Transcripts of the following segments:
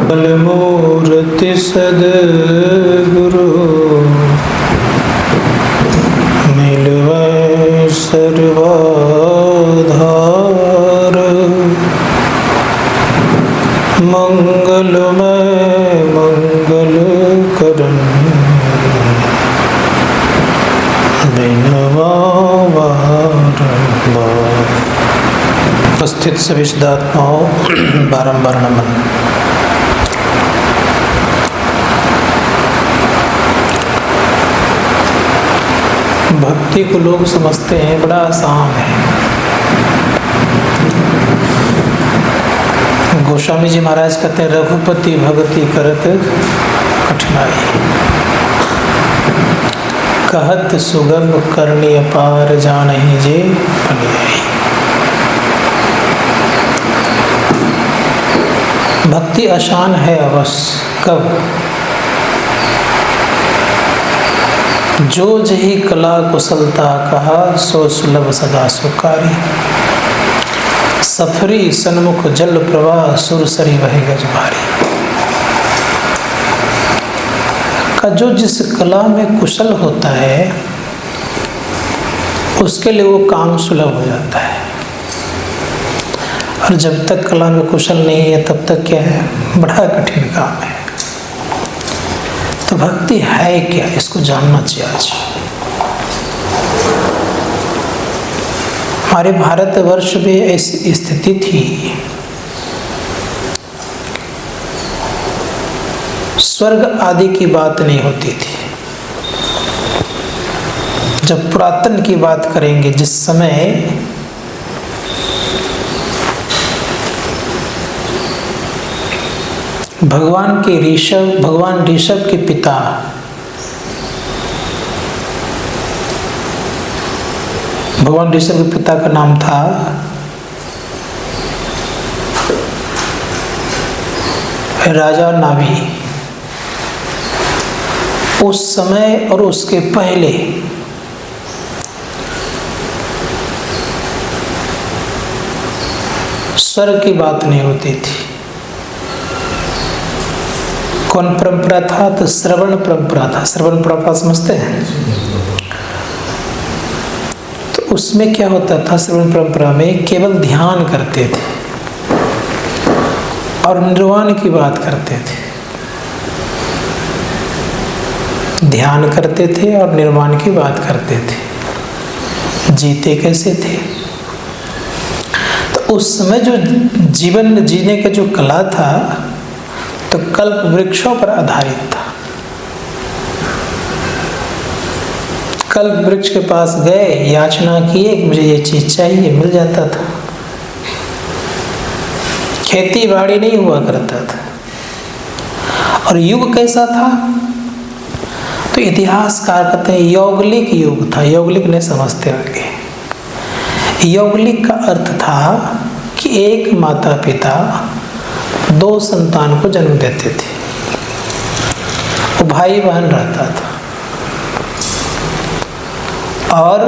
बलमूर्ति सद्गुरु मिलवै सर्वाधार। मंगलमय मंगल करन बिनवा बारंबार। उपस्थित सभी सिद्धात्माओं बारंबार नमन। भक्ति को लोग समझते हैं बड़ा आसान है। गोस्वामी जी महाराज कहते हैं रघुपति भक्ति करत कठिनाई, कहत सुगम करनी अपार जानहि जे पनियाई। भक्ति आसान है अवश्य, कब? जो जही कला कुशलता कहा, सो सुलभ सदा सुकारी। सफरी सन्मुख जल प्रवाह, सुरसरी वहे गज भारी। का जो जिस कला में कुशल होता है उसके लिए वो काम सुलभ हो जाता है, और जब तक कला में कुशल नहीं है तब तक क्या है, बड़ा कठिन काम है। तो भक्ति है क्या, इसको जानना चाहिए। आज हमारे भारतवर्ष में ऐसी स्थिति थी, स्वर्ग आदि की बात नहीं होती थी। जब पुरातन की बात करेंगे, जिस समय भगवान ऋषभ के पिता भगवान ऋषभ के पिता का नाम था राजा नाभि। उस समय और उसके पहले स्वर्ग की बात नहीं होती थी। कौन परंपरा था? तो श्रवण परंपरा था। श्रवण परंपरा समझते हैं? तो उसमें क्या होता था, श्रवण परंपरा में केवल ध्यान करते थे और निर्वाण की बात करते थे। ध्यान करते थे और निर्वाण की बात करते थे। जीते कैसे थे? तो उस समय जो जीवन जीने का जो कला था तो कल्प वृक्षों पर आधारित था। कल्प वृक्ष के पास गए, याचना किए मुझे ये चीज चाहिए, मिल जाता था। खेती बाड़ी नहीं हुआ करता था। और युग कैसा था? तो इतिहासकार कहते हैं यौगलिक युग था। यौगलिक नहीं समझते आगे। यौगलिक का अर्थ था कि एक माता पिता दो संतान को जन्म देते थे, वो भाई बहन रहता था। और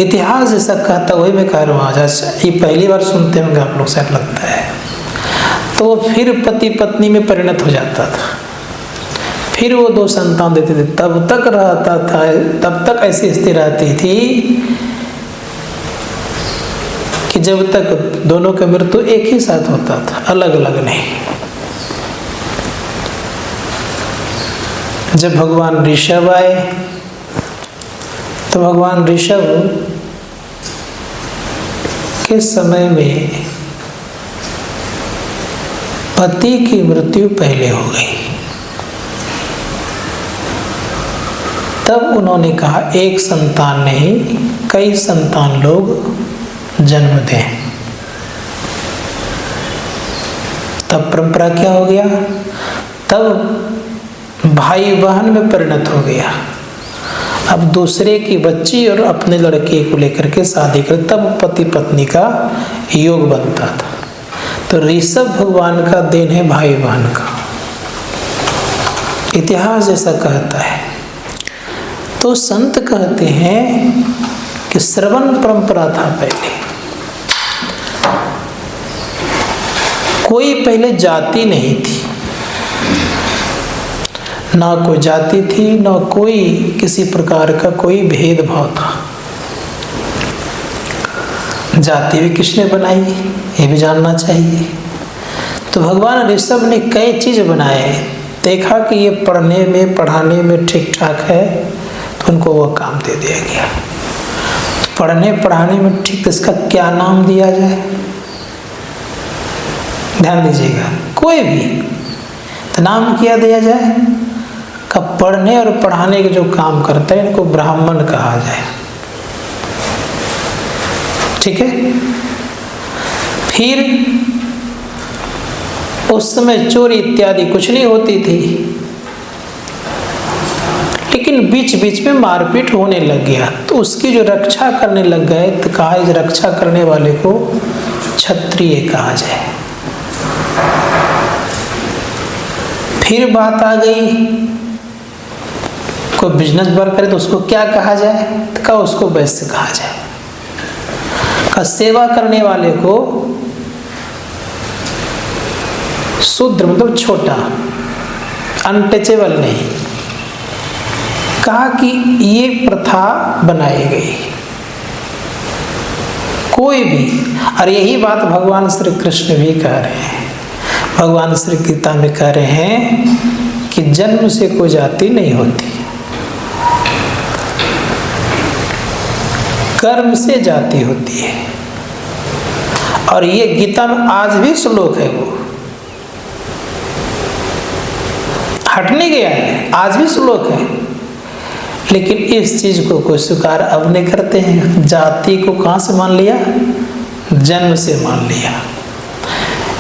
इतिहास ऐसा कहता, वही मैं कह रहा हूँ आज ये पहली बार सुनते होंगे आप लोग, शायद लगता है। तो फिर पति पत्नी में परिणत हो जाता था, फिर वो दो संतान देते थे, तब तक रहता था, तब तक ऐसी स्थिति रहती थी कि जब तक दोनों का मृत्यु एक ही साथ होता था, अलग अलग नहीं। जब भगवान ऋषभ आए तो भगवान ऋषभ के समय में पति की मृत्यु पहले हो गई। तब उन्होंने कहा एक संतान नहीं, कई संतान लोग जन्म दें। तब परंपरा क्या हो गया? तब भाई बहन में परिणत हो गया। अब दूसरे की बच्ची और अपने लड़के को लेकर के शादी कर, तब पति पत्नी का योग बनता था। तो ऋषभ भगवान का देन है भाई बहन का। इतिहास ऐसा कहता है। तो संत कहते हैं कि श्रवण परंपरा था पहले। कोई पहले जाति नहीं थी, ना कोई जाति थी, ना कोई किसी प्रकार का कोई भेदभाव था। जाति भी किसने बनाई ये भी जानना चाहिए। तो भगवान ऋषभ ने कई चीज बनाए, देखा कि ये पढ़ने में पढ़ाने में ठीक ठाक है तो उनको वो काम दे दिया गया। तो पढ़ने पढ़ाने में ठीक, इसका क्या नाम दिया जाए, ध्यान दीजिएगा। कोई भी तो नाम क्या दिया जाए, का पढ़ने और पढ़ाने के जो काम करते हैं इनको ब्राह्मण कहा जाए, ठीक है। फिर उस समय चोरी इत्यादि कुछ नहीं होती थी, लेकिन बीच बीच में मारपीट होने लग गया, तो उसकी जो रक्षा करने लग गए तो कहा इस रक्षा करने वाले को क्षत्रिय कहा जाए। फिर बात आ गई कोई बिजनेस वर्क करे तो उसको क्या कहा जाए, तो कहा उसको वैश्य कहा जाए। का सेवा करने वाले को शूद्र मतलब छोटा, अनटचेबल नहीं, कहा कि ये प्रथा बनाई गई। कोई भी, और यही बात भगवान श्री कृष्ण भी कह रहे हैं। भगवान श्री गीता में कह रहे हैं कि जन्म से कोई जाति नहीं होती, कर्म से जाति होती है। और ये गीता में आज भी श्लोक है, वो हट नहीं गया है, आज भी श्लोक है। लेकिन इस चीज को कोई स्वीकार अब नहीं करते हैं। जाति को कहां से मान लिया, जन्म से मान लिया।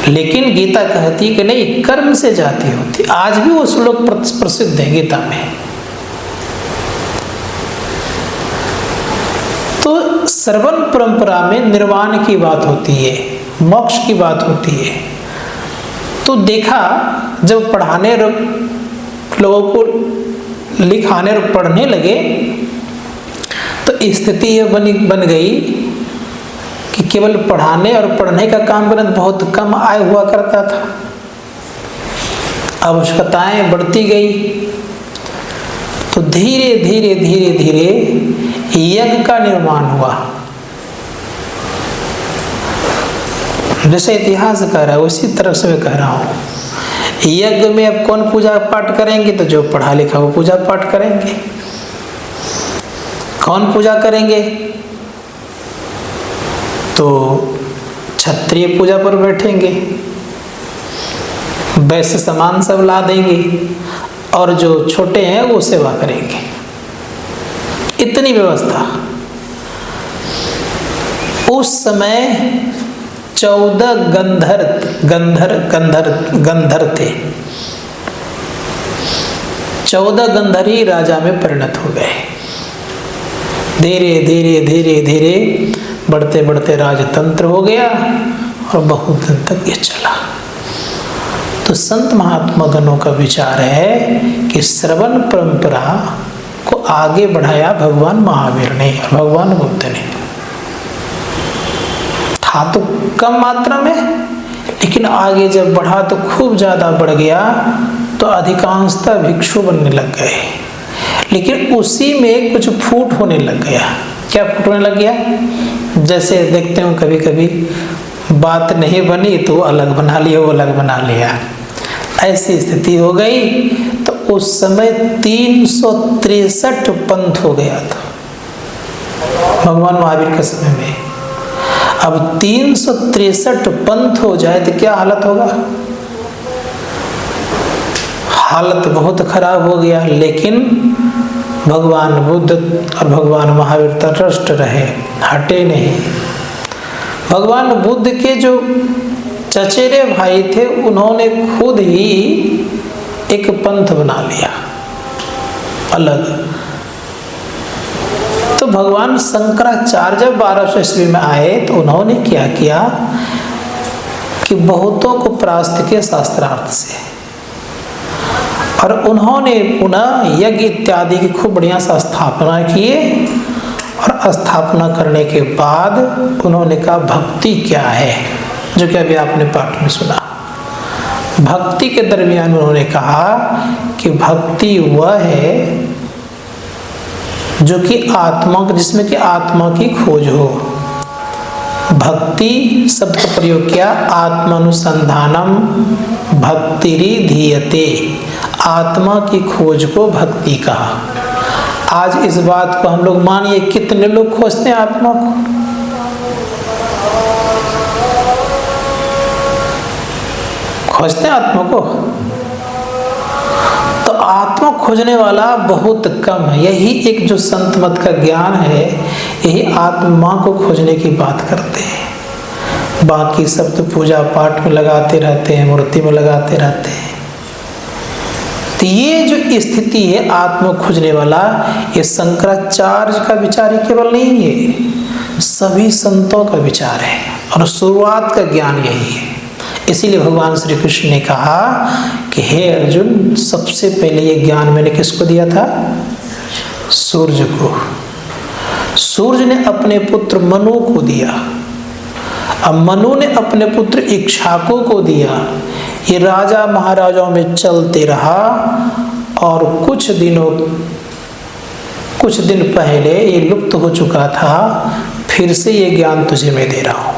लेकिन गीता कहती कि नहीं, कर्म से जाति होती। आज भी वो श्लोक प्रसिद्ध है गीता में। तो श्रवण परंपरा में निर्वाण की बात होती है, मोक्ष की बात होती है। तो देखा जब पढ़ाने लोगों को लिखाने और पढ़ने लगे तो स्थिति यह बन गई कि केवल पढ़ाने और पढ़ने का काम करना बहुत कम आय हुआ करता था। आवश्यकताएं बढ़ती गई, तो धीरे धीरे धीरे धीरे यज्ञ का निर्माण हुआ। जैसे इतिहास कह रहा है उसी तरह से मैं कह रहा हूँ। यज्ञ में अब कौन पूजा पाठ करेंगे, तो जो पढ़ा लिखा वो पूजा पाठ करेंगे। कौन पूजा करेंगे, तो क्षत्रिय पूजा पर बैठेंगे, वैश्य सामान सब ला देंगे, और जो छोटे हैं वो सेवा करेंगे। इतनी व्यवस्था। उस समय 14 गंधर थे। 14 गंधर ही राजा में परिणत हो गए। धीरे धीरे धीरे धीरे बढ़ते बढ़ते राजतंत्र हो गया और बहुत दिन तक ये चला। तो संत महात्मा गणों का विचार है कि श्रवण परंपरा को आगे बढ़ाया भगवान महावीर ने, भगवान बुद्ध ने। था तो कम मात्रा में, लेकिन आगे जब बढ़ा तो खूब ज्यादा बढ़ गया, तो अधिकांशतः भिक्षु बनने लग गए। लेकिन उसी में कुछ फूट होने लग गया। क्या फूट होने लग गया, जैसे देखते हो कभी कभी बात नहीं बनी तो अलग बना लिया, वो अलग बना लिया, ऐसी स्थिति हो गई। तो उस समय 363 पंथ हो गया था भगवान महावीर के समय में। अब 363 पंथ हो जाए तो क्या हालत होगा, हालत बहुत खराब हो गया। लेकिन भगवान बुद्ध और भगवान महावीर तटस्थ रहे, हटे नहीं। भगवान बुद्ध के जो चचेरे भाई थे उन्होंने खुद ही एक पंथ बना लिया अलग। तो भगवान शंकराचार्य जब 1200 ईस्वी में आए तो उन्होंने क्या किया कि बहुतों को परास्त किया शास्त्रार्थ से, और उन्होंने पुनः यज्ञ इत्यादि की खूब बढ़िया सा स्थापना किए। और स्थापना करने के बाद उन्होंने कहा भक्ति क्या है, जो कि अभी आपने पाठ में सुना। भक्ति के दरमियान उन्होंने कहा कि भक्ति वह है जो कि आत्मा, जिसमें कि आत्मा की खोज हो। भक्ति शब्द का प्रयोग किया, आत्मानुसंधानम भक्तिरी धीयते, आत्मा की खोज को भक्ति कहा। आज इस बात को हम लोग मानिए, कितने लोग खोजते हैं आत्मा को? खोजते हैं आत्मा को? तो आत्मा खोजने वाला बहुत कम है। यही एक जो संत मत का ज्ञान है, यही आत्मा को खोजने की बात करते हैं। बाकी सब तो पूजा पाठ में लगाते रहते हैं, मूर्ति में लगाते रहते हैं। तो ये जो स्थिति है आत्मा खोजने वाला, ये शंकराचार्य का विचार ही केवल नहीं है, सभी संतों का विचार है और शुरुआत का ज्ञान यही है। इसीलिए भगवान श्री कृष्ण ने कहा कि हे अर्जुन, सबसे पहले ये ज्ञान मैंने किसको दिया था? सूर्य को। सूर्य ने अपने पुत्र मनु को दिया, अब मनु ने अपने पुत्र इक्ष्वाकु को दिया। ये राजा महाराजाओं में चलते रहा और कुछ दिन पहले ये लुप्त हो चुका था, फिर से ये ज्ञान तुझे मैं दे रहा हूँ।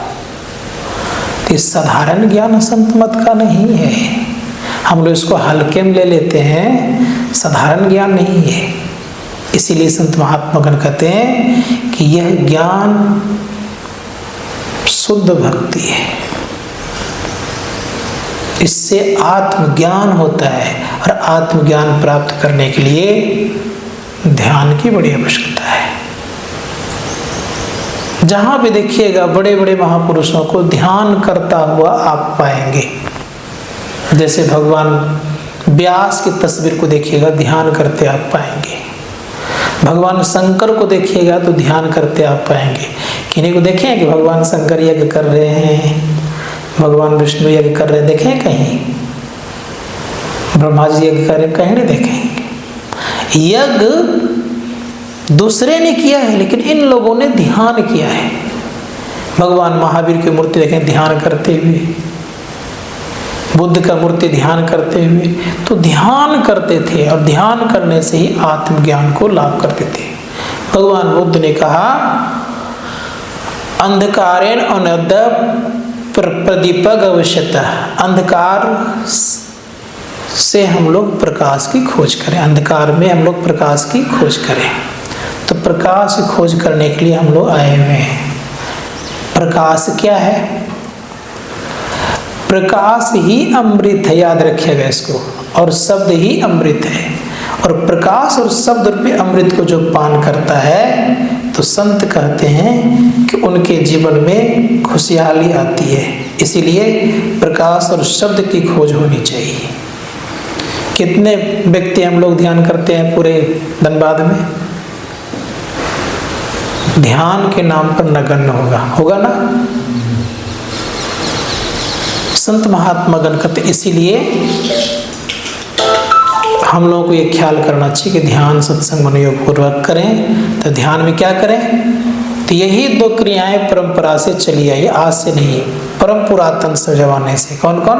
ये साधारण ज्ञान संत मत का नहीं है, हम लोग इसको हल्के में ले लेते हैं, साधारण ज्ञान नहीं है। इसीलिए संत महात्मागण कहते हैं कि यह ज्ञान शुद्ध भक्ति है, इससे आत्मज्ञान होता है और आत्मज्ञान प्राप्त करने के लिए ध्यान की बड़ी आवश्यकता है। जहां भी देखिएगा बड़े बड़े महापुरुषों को ध्यान करता हुआ आप पाएंगे। जैसे भगवान व्यास की तस्वीर को देखिएगा, ध्यान करते आप पाएंगे। भगवान शंकर को देखिएगा तो ध्यान करते आप पाएंगे। किन्हीं को देखें कि भगवान शंकर यज्ञ कर रहे हैं, भगवान विष्णु यज्ञ कर रहे हैं, देखें कहीं? ब्रह्मा जी यज्ञ कर रहे हैं, कहीं नहीं देखेंगे। यज्ञ दूसरे ने किया है, लेकिन इन लोगों ने ध्यान किया है। भगवान महावीर की मूर्ति देखें ध्यान करते हुए, बुद्ध का मूर्ति ध्यान करते हुए, तो ध्यान करते थे और ध्यान करने से ही आत्मज्ञान को लाभ करते थे। भगवान बुद्ध ने कहा, अंधकारेण अनद्य प्रदीपक अवश्यतः, अंधकार से हम लोग प्रकाश की खोज करें, अंधकार में हम लोग प्रकाश की खोज करें। तो प्रकाश की खोज करने के लिए हम लोग आए हुए हैं। प्रकाश क्या है? प्रकाश ही अमृत है, याद रखिएगा इसको, और शब्द ही अमृत है। और प्रकाश और शब्द रूपी अमृत को जो पान करता है, तो संत कहते हैं कि उनके जीवन में खुशहाली आती है। इसीलिए प्रकाश और शब्द की खोज होनी चाहिए। कितने व्यक्ति हम लोग ध्यान करते हैं पूरे धनबाद में? ध्यान के नाम पर नगण्य होगा ना? संत महात्मा गण कहते, इसीलिए हम लोगों को ये ख्याल करना चाहिए कि ध्यान सत्संग मनोयोग पूर्वक करें। तो ध्यान में क्या करें? तो यही दो क्रियाएं परंपरा से चली आई, आज से नहीं, परम पुरातन से जमाने से। कौन कौन?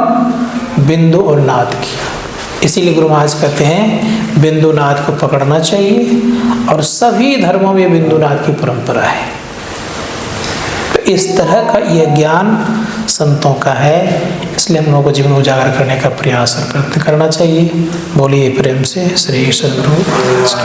बिंदु और नाद की। इसीलिए गुरु महाराज कहते हैं बिंदु नाद को पकड़ना चाहिए, और सभी धर्मों में बिंदु नाद की परंपरा है। तो इस तरह का यह ज्ञान संतों का है, इसलिए हम लोगों को जीवन उजागर करने का प्रयास और प्रयत्न करना चाहिए। बोलिए प्रेम से श्री सद्गुरु महाराज।